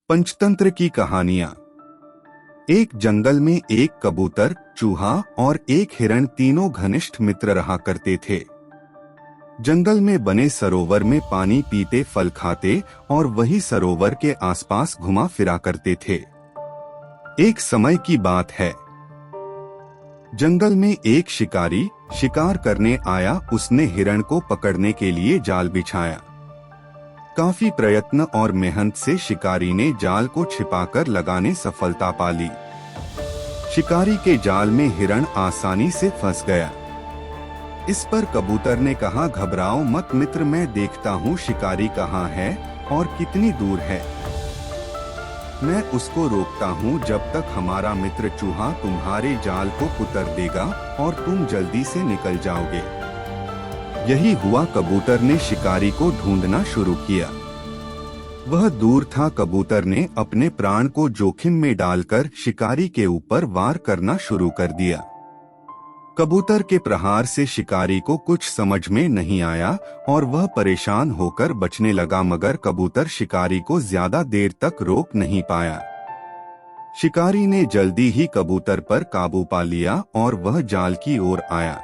पंचतंत्र की कहानियां। एक जंगल में एक कबूतर, चूहा और एक हिरण तीनों घनिष्ठ मित्र रहा करते थे। जंगल में बने सरोवर में पानी पीते, फल खाते और वही सरोवर के आसपास घुमा फिरा करते थे। एक समय की बात है, जंगल में एक शिकारी शिकार करने आया। उसने हिरण को पकड़ने के लिए जाल बिछाया। काफी प्रयत्न और मेहनत से शिकारी ने जाल को छिपाकर लगाने सफलता पा ली। शिकारी के जाल में हिरण आसानी से फंस गया। इस पर कबूतर ने कहा, घबराओ मत मित्र, मैं देखता हूँ शिकारी कहाँ है और कितनी दूर है। मैं उसको रोकता हूँ जब तक हमारा मित्र चूहा तुम्हारे जाल को कुतर देगा और तुम जल्दी से निकल जाओगे। यही हुआ। कबूतर ने शिकारी को ढूंढना शुरू किया। वह दूर था। कबूतर ने अपने प्राण को जोखिम में डालकर शिकारी के ऊपर वार करना शुरू कर दिया। कबूतर के प्रहार से शिकारी को कुछ समझ में नहीं आया और वह परेशान होकर बचने लगा, मगर कबूतर शिकारी को ज्यादा देर तक रोक नहीं पाया। शिकारी ने जल्दी ही कबूतर पर काबू पा लिया और वह जाल की ओर आया।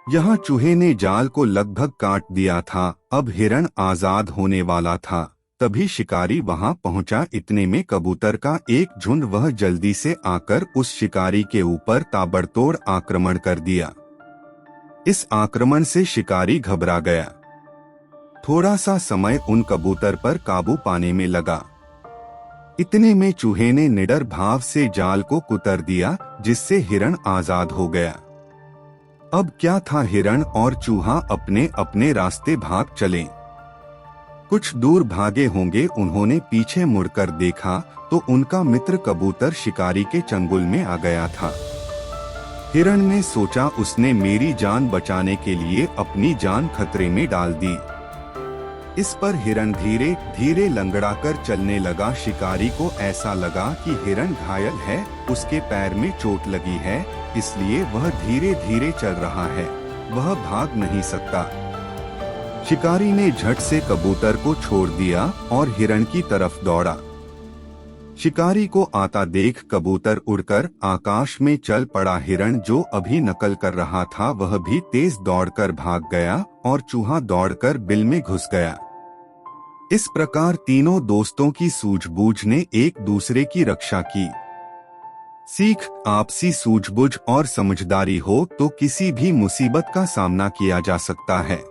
यहाँ चूहे ने जाल को लगभग काट दिया था। अब हिरण आजाद होने वाला था। तभी शिकारी वहां पहुंचा। इतने में कबूतर का एक झुंड वह जल्दी से आकर उस शिकारी के ऊपर ताबड़तोड़ आक्रमण कर दिया। इस आक्रमण से शिकारी घबरा गया। थोड़ा सा समय उन कबूतर पर काबू पाने में लगा। इतने में चूहे ने निडर भाव से जाल को कुतर दिया, जिससे हिरण आजाद हो गया। अब क्या था, हिरण और चूहा अपने अपने रास्ते भाग चले। कुछ दूर भागे होंगे, उन्होंने पीछे मुड़कर देखा तो उनका मित्र कबूतर शिकारी के चंगुल में आ गया था। हिरण ने सोचा, उसने मेरी जान बचाने के लिए अपनी जान खतरे में डाल दी। इस पर हिरण धीरे धीरे लंगड़ाकर चलने लगा। शिकारी को ऐसा लगा कि हिरण घायल है, उसके पैर में चोट लगी है, इसलिए वह धीरे धीरे चल रहा है, वह भाग नहीं सकता। शिकारी ने झट से कबूतर को छोड़ दिया और हिरण की तरफ दौड़ा। शिकारी को आता देख कबूतर उड़कर आकाश में चल पड़ा। हिरण जो अभी नकल कर रहा था वह भी तेज दौड़कर भाग गया और चूहा दौड़कर बिल में घुस गया। इस प्रकार तीनों दोस्तों की सूझबूझ ने एक दूसरे की रक्षा की। सीख, आपसी सूझबूझ और समझदारी हो तो किसी भी मुसीबत का सामना किया जा सकता है।